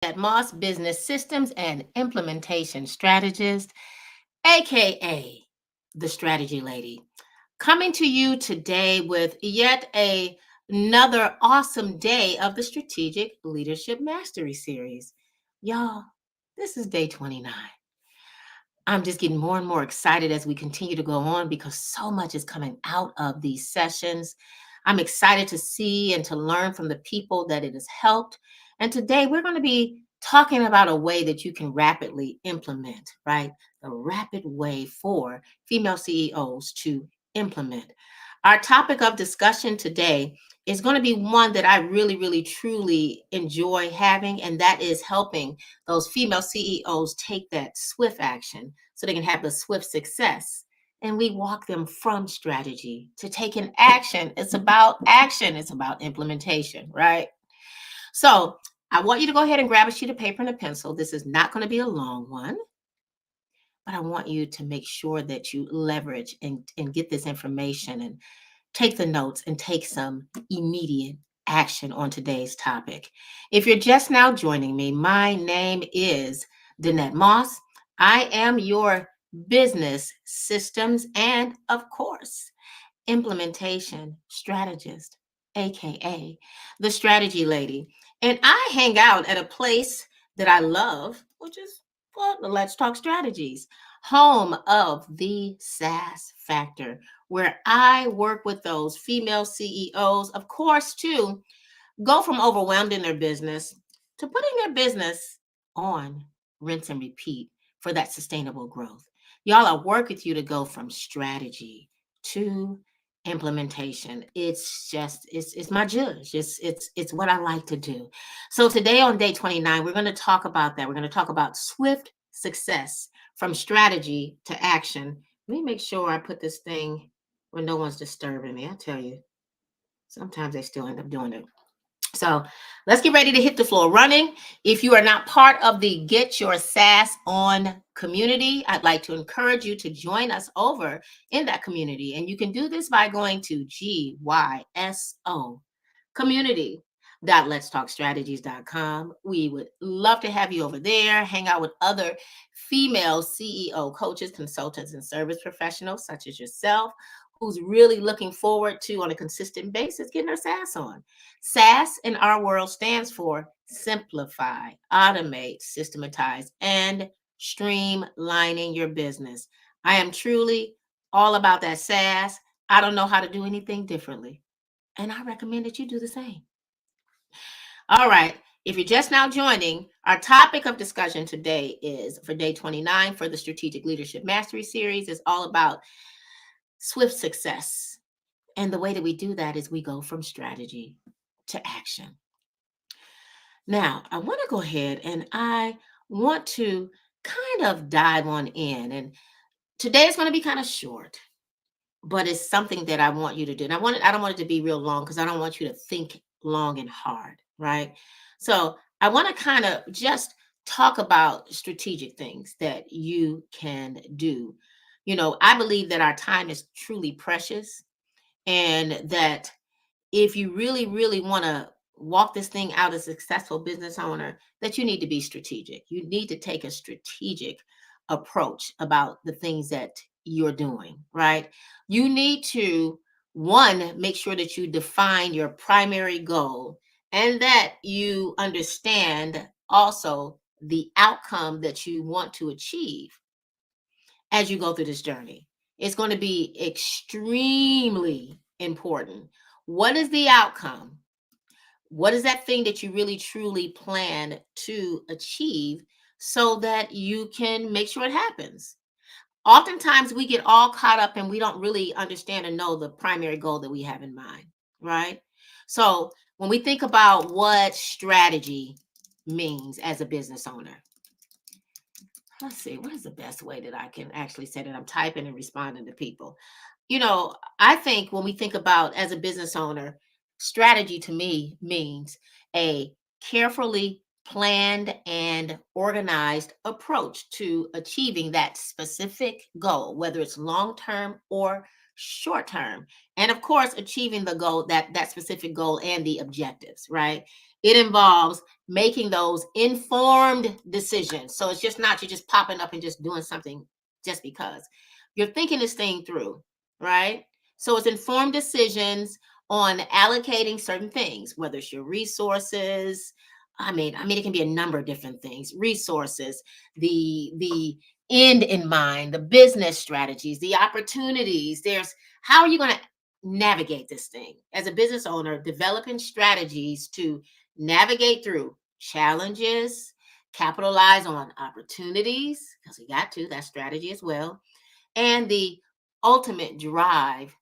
At Moss Business Systems and Implementation Strategist, aka the Strategy Lady, coming to you today with another awesome day of the Strategic Leadership Mastery Series. Y'all, this is day 29. I'm just getting more and more excited as we continue to go on because so much is coming out of these sessions. I'm excited to see and to learn from the people that it has helped. And today we're going to be talking about a way that you can rapidly implement, right? The rapid way for female CEOs to implement. Our topic of discussion today is going to be one that I really, truly enjoy having, and that is helping those female CEOs take that swift action so they can have the swift success. And we walk them from strategy to taking action. It's about action, it's about implementation, right? So I want you to go ahead and grab a sheet of paper and a pencil. This is not going to be a long one, but I want you to make sure that you leverage and get this information and take the notes and take some immediate action on today's topic. If you're just now joining me, my name is Danette Moss. I am your business systems and, of course, implementation strategist, aka the strategy lady. And I hang out at a place that I love, which is the Let's Talk Strategies, home of the SaaS Factor, where I work with those female CEOs, of course, to go from overwhelmed in their business to putting their business on rinse and repeat for that sustainable growth. Y'all, I work with you to go from strategy to implementation. It's my judge. It's what I like to do. So today on day 29, we're going to talk about that. We're going to talk about swift success from strategy to action. Let me make sure I put this thing where no one's disturbing me. I tell you, sometimes they still end up doing it. So let's get ready to hit the floor running. If you are not part of the Get Your SaaS On community, I'd like to encourage you to join us over in that community. And you can do this by going to GYSO community.letstalkstrategies.com. We would love to have you over there, hang out with other female CEO coaches, consultants, and service professionals such as yourself, who's really looking forward to, on a consistent basis, getting her SaaS on. SaaS in our world stands for simplify, automate, systematize, and streamlining your business. I am truly all about that SaaS. I don't know how to do anything differently. And I recommend that you do the same. All right. If you're just now joining, our topic of discussion today is for day 29 for the Strategic Leadership Mastery Series is all about swift success. And the way that we do that is we go from strategy to action. Now, I want to go ahead and I want to kind of dive on in. And today is going to be kind of short, but it's something that I want you to do. And I don't want it to be real long because I don't want you to think long and hard, right? So I want to kind of just talk about strategic things that you can do. You know, I believe that our time is truly precious and that if you really want to walk this thing out as a successful business owner, that you need to be strategic. You need to take a strategic approach about the things that you're doing, right? You need to, one, make sure that you define your primary goal and that you understand also the outcome that you want to achieve as you go through this journey. It's going to be extremely important. What is the outcome? What is that thing that you really truly plan to achieve so that you can make sure it happens? Oftentimes we get all caught up and we don't really understand and know the primary goal that we have in mind, right? So when we think about what strategy means as a business owner, let's see, what is the best way that I can actually say that I'm typing and responding to people? You know, I think when we think about as a business owner, strategy to me means a carefully planned and organized approach to achieving that specific goal, whether it's long term or short term. And of course, achieving the goal, that specific goal and the objectives, right? It involves making those informed decisions. So it's just not you just popping up and just doing something just because. You're thinking this thing through, right? So it's informed decisions on allocating certain things, whether it's your resources. I mean, it can be a number of different things. Resources, the end in mind, the business strategies, the opportunities. There's how are you going to navigate this thing as a business owner, developing strategies to navigate through challenges, capitalize on opportunities, because we got to, that strategy as well, and the ultimate drive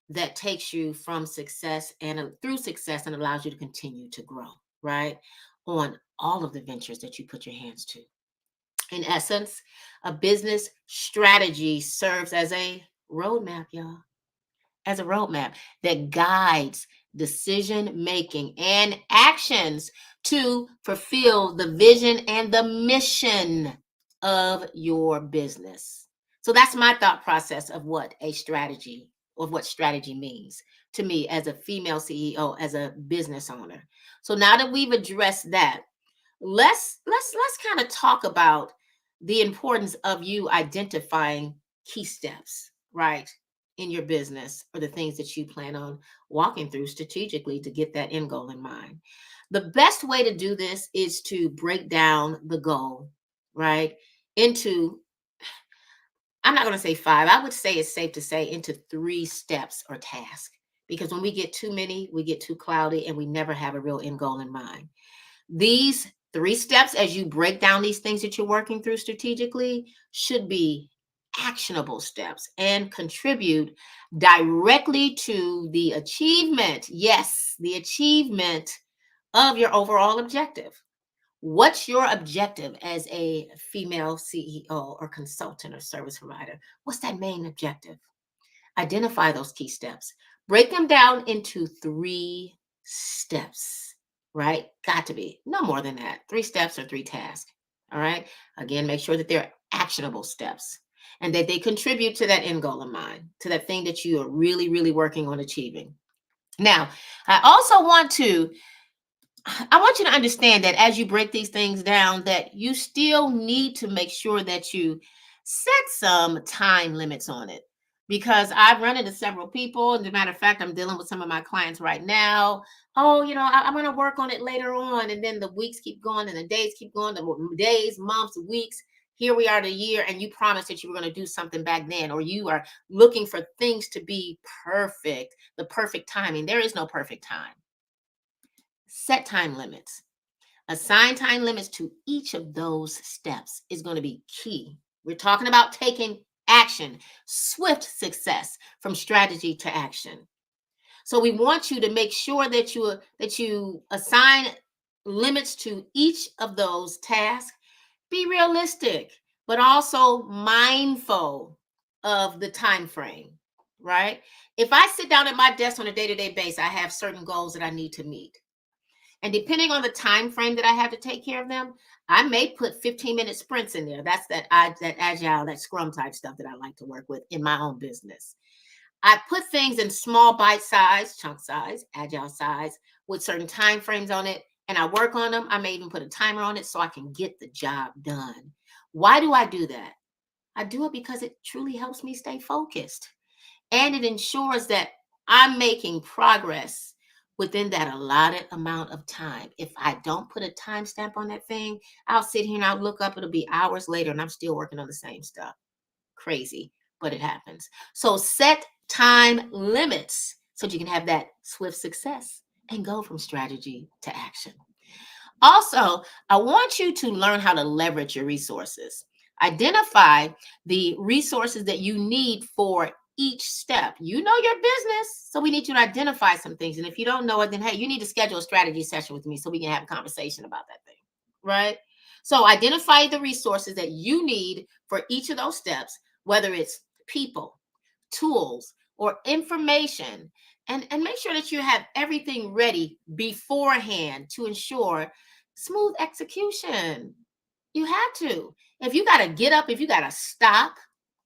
that takes you from success and through success and allows you to continue to grow, right? On all of the ventures that you put your hands to. In essence, a business strategy serves as a roadmap, y'all, as a roadmap that guides decision making and actions to fulfill the vision and the mission of your business. So that's my thought process of what a strategy, of what strategy means to me as a female CEO, as a business owner. So now that we've addressed that, let's kind of talk about the importance of you identifying key steps, right, in your business or the things that you plan on walking through strategically to get that end goal in mind. The best way to do this is to break down the goal, right, into, I'm not going to say five, I would say it's safe to say into three steps or tasks. Because when we get too many, we get too cloudy and we never have a real end goal in mind. These three steps, as you break down these things that you're working through strategically, should be actionable steps and contribute directly to the achievement. Yes, the achievement of your overall objective. What's your objective as a female CEO or consultant or service provider? What's that main objective? Identify those key steps. Break them down into three steps, right? Got to be no more than that. Three steps or three tasks. All right. Again, make sure that they're actionable steps and that they contribute to that end goal of mind, to that thing that you are really, really working on achieving. Now, I also I want you to understand that as you break these things down, that you still need to make sure that you set some time limits on it. Because I've run into several people. As a matter of fact, I'm dealing with some of my clients right now. Oh, I'm going to work on it later on. And then the weeks keep going and the days keep going, the days, months, weeks. Here we are, the year, and you promised that you were going to do something back then, or you are looking for things to be perfect, the perfect timing. There is no perfect time. Set time limits. Assign time limits to each of those steps is going to be key. We're talking about taking action, swift success from strategy to action. So we want you to make sure that you assign limits to each of those tasks. Be realistic, but also mindful of the time frame, right? If I sit down at my desk on a day-to-day basis, I have certain goals that I need to meet. And depending on the time frame that I have to take care of them, I may put 15-minute sprints in there. That's that agile, that scrum type stuff that I like to work with in my own business. I put things in small bite size, chunk size, agile size with certain time frames on it, and I work on them. I may even put a timer on it so I can get the job done. Why do I do that? I do it because it truly helps me stay focused, and it ensures that I'm making progress within that allotted amount of time. If I don't put a timestamp on that thing, I'll sit here and I'll look up, it'll be hours later, and I'm still working on the same stuff. Crazy, but it happens. So set time limits so that you can have that swift success and go from strategy to action. Also, I want you to learn how to leverage your resources. Identify the resources that you need for each step. You know your business, so we need you to identify some things. And if you don't know it, then hey, you need to schedule a strategy session with me so we can have a conversation about that thing, right? So identify the resources that you need for each of those steps, whether it's people, tools, or information, and make sure that you have everything ready beforehand to ensure smooth execution. You have to. If you got to get up, if you got to stop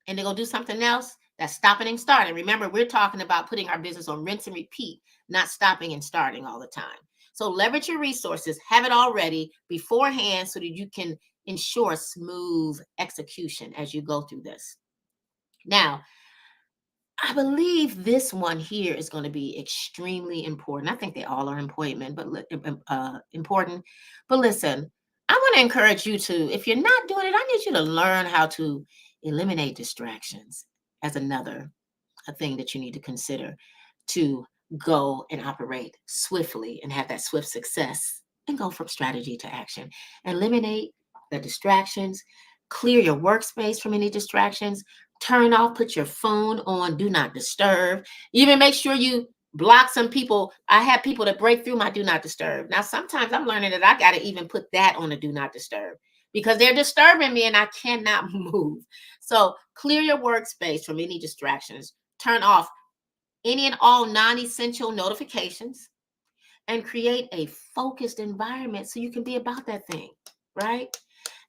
and then go do something else, that's stopping and starting. Remember, we're talking about putting our business on rinse and repeat, not stopping and starting all the time. So leverage your resources, have it all ready beforehand so that you can ensure smooth execution as you go through this. Now, I believe this one here is going to be extremely important. I think they all are important, but important. But listen, I want to encourage you to, if you're not doing it, I need you to learn how to eliminate distractions as another a thing that you need to consider to go and operate swiftly and have that swift success and go from strategy to action. Eliminate the distractions, clear your workspace from any distractions, turn off, put your phone on, do not disturb. Even make sure you block some people. I have people that break through my do not disturb. Now, sometimes I'm learning that I got to even put that on a do not disturb because they're disturbing me and I cannot move. So clear your workspace from any distractions. Turn off any and all non-essential notifications and create a focused environment so you can be about that thing, right?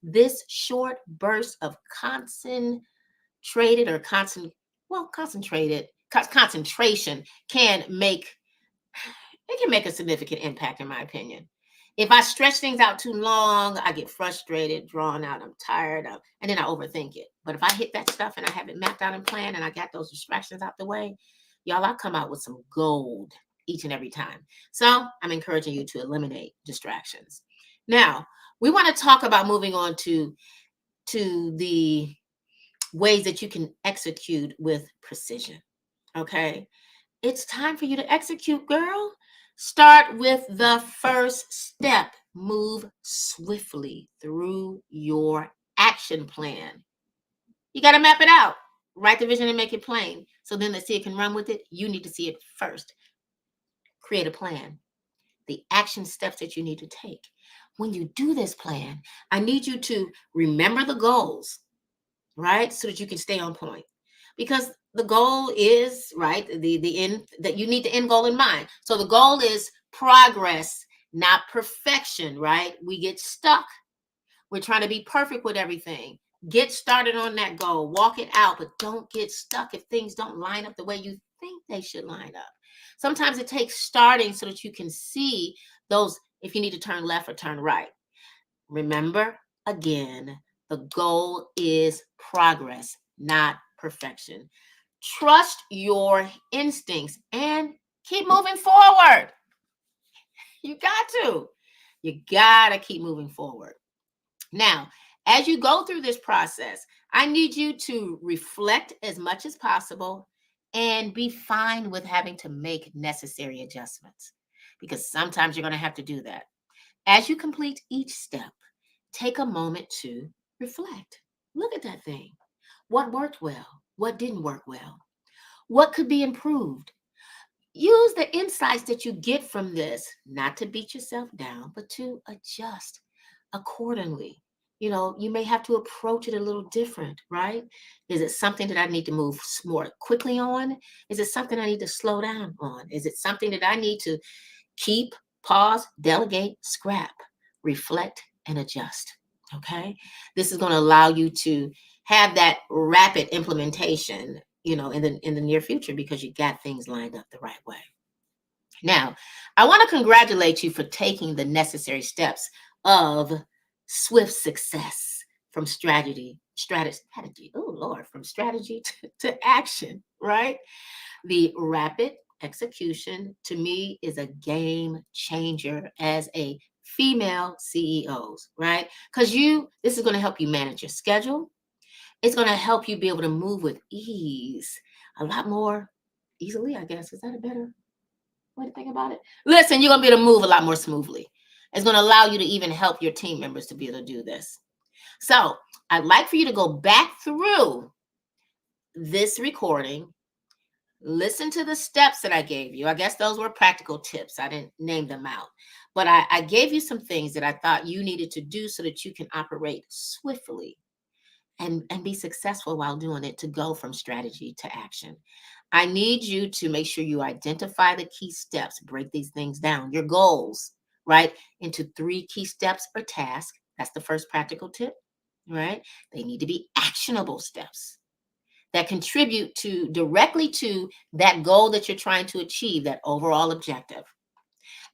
This short burst of concentration can make a significant impact, in my opinion. If I stretch things out too long, I get frustrated, drawn out, I'm tired of, and then I overthink it. But if I hit that stuff and I have it mapped out and planned and I got those distractions out the way, y'all, I come out with some gold each and every time. So I'm encouraging you to eliminate distractions. Now, we want to talk about moving on to the ways that you can execute with precision. Okay. It's time for you to execute, girl. Start with the first step. Move swiftly through your action plan. You got to map it out. Write the vision and make it plain. So then the seer can run with it. You need to see it first. Create a plan. The action steps that you need to take. When you do this plan, I need you to remember the goals, right? So that you can stay on point. Because the goal is, right, the end, that you need the end goal in mind. So the goal is progress, not perfection, right? We get stuck. We're trying to be perfect with everything. Get started on that goal. Walk it out, but don't get stuck if things don't line up the way you think they should line up. Sometimes it takes starting so that you can see those, if you need to turn left or turn right. Remember, again, the goal is progress, not perfection. Trust your instincts and keep moving forward. You got to. You got to keep moving forward. Now, as you go through this process, I need you to reflect as much as possible and be fine with having to make necessary adjustments because sometimes you're going to have to do that. As you complete each step, take a moment to reflect. Look at that thing. What worked well? What didn't work well? What could be improved? Use the insights that you get from this, not to beat yourself down, but to adjust accordingly. You may have to approach it a little different, right? Is it something that I need to move more quickly on? Is it something I need to slow down on? Is it something that I need to keep, pause, delegate, scrap, reflect, and adjust? Okay. This is going to allow you to have that rapid implementation, in the near future because you got things lined up the right way. Now, I want to congratulate you for taking the necessary steps of swift success from strategy. Oh Lord, from strategy to action, right? The rapid execution to me is a game changer as a female CEOs, right? Because this is going to help you manage your schedule. It's going to help you be able to move with ease, a lot more easily, I guess. Is that a better way to think about it? Listen, you're going to be able to move a lot more smoothly. It's going to allow you to even help your team members to be able to do this. So I'd like for you to go back through this recording. Listen to the steps that I gave you. I guess those were practical tips. I didn't name them out. But I gave you some things that I thought you needed to do so that you can operate swiftly and be successful while doing it, to go from strategy to action. I need you to make sure you identify the key steps, break these things down, your goals, right, into 3 key steps or tasks. That's the first practical tip, right? They need to be actionable steps that contribute directly to that goal that you're trying to achieve, that overall objective.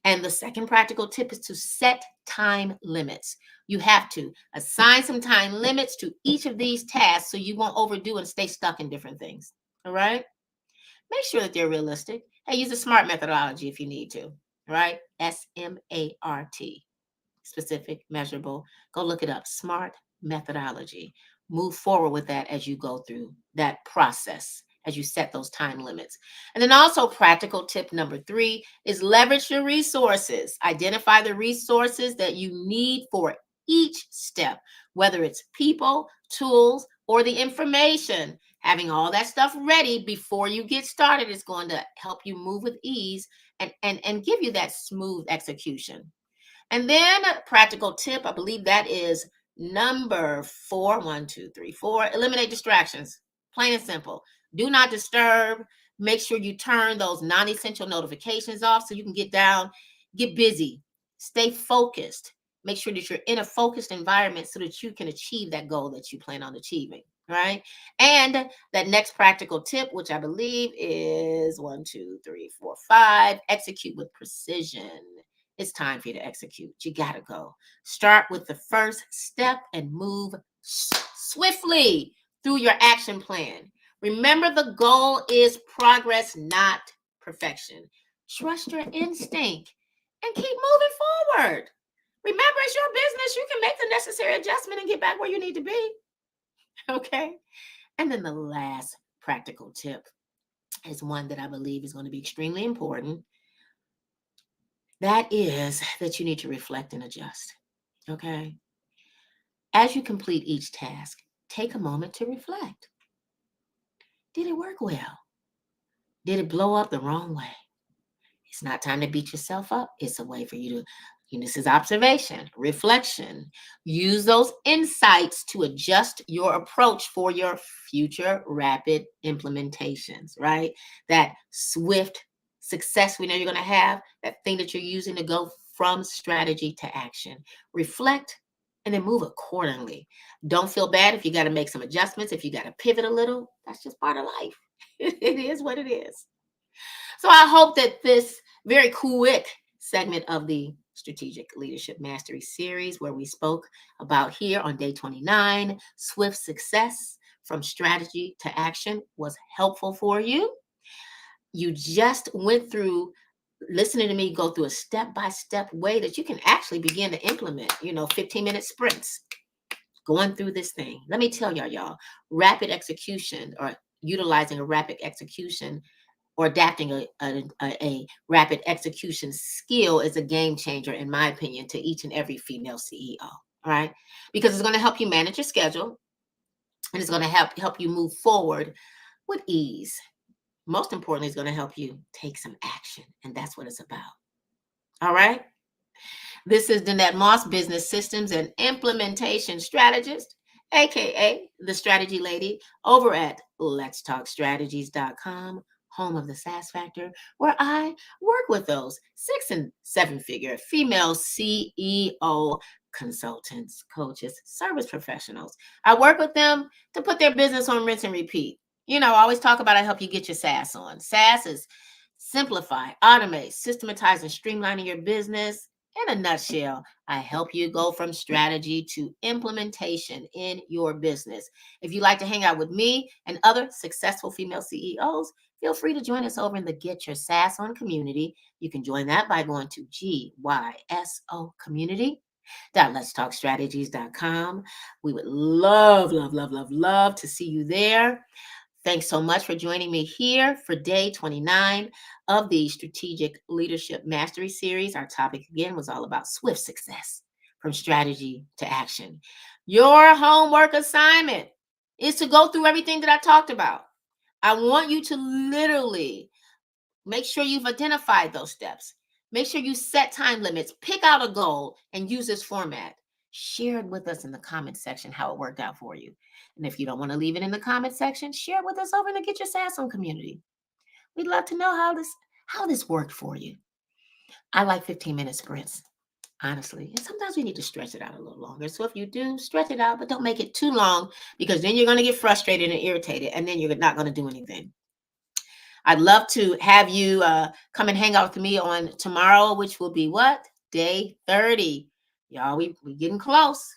And the second practical tip is to set time limits. You have to assign some time limits to each of these tasks so you won't overdo and stay stuck in different things. All right? Make sure that they're realistic. Hey, use a SMART methodology if you need to. All right? SMART, specific, measurable. Go look it up. SMART methodology. Move forward with that as you go through that process, as you set those time limits. And then also, practical tip number 3 is leverage your resources. Identify the resources that you need for each step, whether it's people, tools, or the information. Having all that stuff ready before you get started is going to help you move with ease and give you that smooth execution. And then a practical tip, I believe that is number 4. 1, 2, 3, 4. Eliminate distractions. Plain and simple. Do not disturb. Make sure you turn those non-essential notifications off so you can get down, get busy, stay focused. Make sure that you're in a focused environment so that you can achieve that goal that you plan on achieving. Right. And that next practical tip, which I believe is 1, 2, 3, 4, 5, execute with precision. It's time for you to execute. You got to go. Start with the first step and move swiftly through your action plan. Remember, the goal is progress, not perfection. Trust your instinct and keep moving forward. Remember, it's your business. You can make the necessary adjustment and get back where you need to be. Okay. And then the last practical tip is one that I believe is going to be extremely important. That is that you need to reflect and adjust. Okay. As you complete each task, take a moment to reflect. Did it work well? Did it blow up the wrong way? It's not time to beat yourself up. It's a way for you to, this is observation, reflection. Use those insights to adjust your approach for your future rapid implementations, right? That swift success we know you're going to have, that thing that you're using to go from strategy to action. Reflect and then move accordingly. Don't feel bad if you got to make some adjustments, if you got to pivot a little. That's just part of life. It is what it is. So I hope that this very quick segment of the Strategic Leadership Mastery Series, where we spoke about here on day 29, swift success from strategy to action, was helpful for you. You just went through listening to me go through a step-by-step way that you can actually begin to implement, 15-minute sprints going through this thing. Let me tell y'all, rapid execution or utilizing a rapid execution or adapting a rapid execution skill is a game changer, in my opinion, to each and every female CEO. All right. Because it's going to help you manage your schedule and it's going to help you move forward with ease. Most importantly, it's going to help you take some action. And that's what it's about. All right. This is Danette Moss, business systems and implementation strategist, aka the strategy lady, over at letstalkstrategies.com, home of the SaaS Factor, where I work with those 6 and 7 figure female CEO consultants, coaches, service professionals. I work with them to put their business on rinse and repeat. I always talk about I help you get your SaaS on. SaaS is simplify, automate, systematize, and streamlining your business. In a nutshell, I help you go from strategy to implementation in your business. If you'd like to hang out with me and other successful female CEOs, feel free to join us over in the Get Your SaaS On community. You can join that by going to GYSO community. letstalkstrategies.com. We would love, love, love, love, love to see you there. Thanks so much for joining me here for day 29 of the Strategic Leadership Mastery Series. Our topic again was all about swift success from strategy to action. Your homework assignment is to go through everything that I talked about. I want you to literally make sure you've identified those steps. Make sure you set time limits, pick out a goal, and use this format. Share it with us in the comment section how it worked out for you. And if you don't want to leave it in the comment section, share it with us over in the Get Your SaaS On community. We'd love to know how this worked for you. I like 15-minute sprints, honestly. And sometimes we need to stretch it out a little longer. So if you do, stretch it out, but don't make it too long because then you're going to get frustrated and irritated and then you're not going to do anything. I'd love to have you come and hang out with me on tomorrow, which will be what? Day 30. Y'all, we getting close.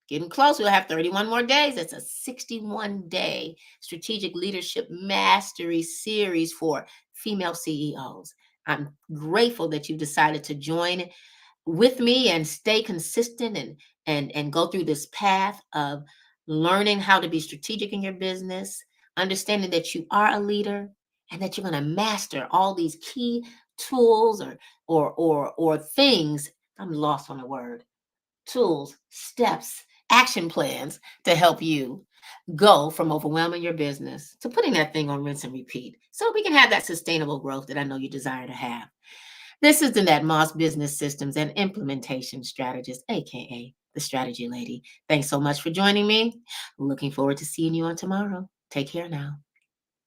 Getting close. We'll have 31 more days. It's a 61-day strategic leadership mastery series for female CEOs. I'm grateful that you decided to join with me and stay consistent and go through this path of learning how to be strategic in your business, understanding that you are a leader and that you're going to master all these key tools or things. I'm lost on the word. Tools, steps, action plans to help you go from overwhelming your business to putting that thing on rinse and repeat so we can have that sustainable growth that I know you desire to have. This is Danette Moss, business systems and implementation strategist, aka the strategy lady. Thanks so much for joining me. Looking forward to seeing you on tomorrow. Take care now.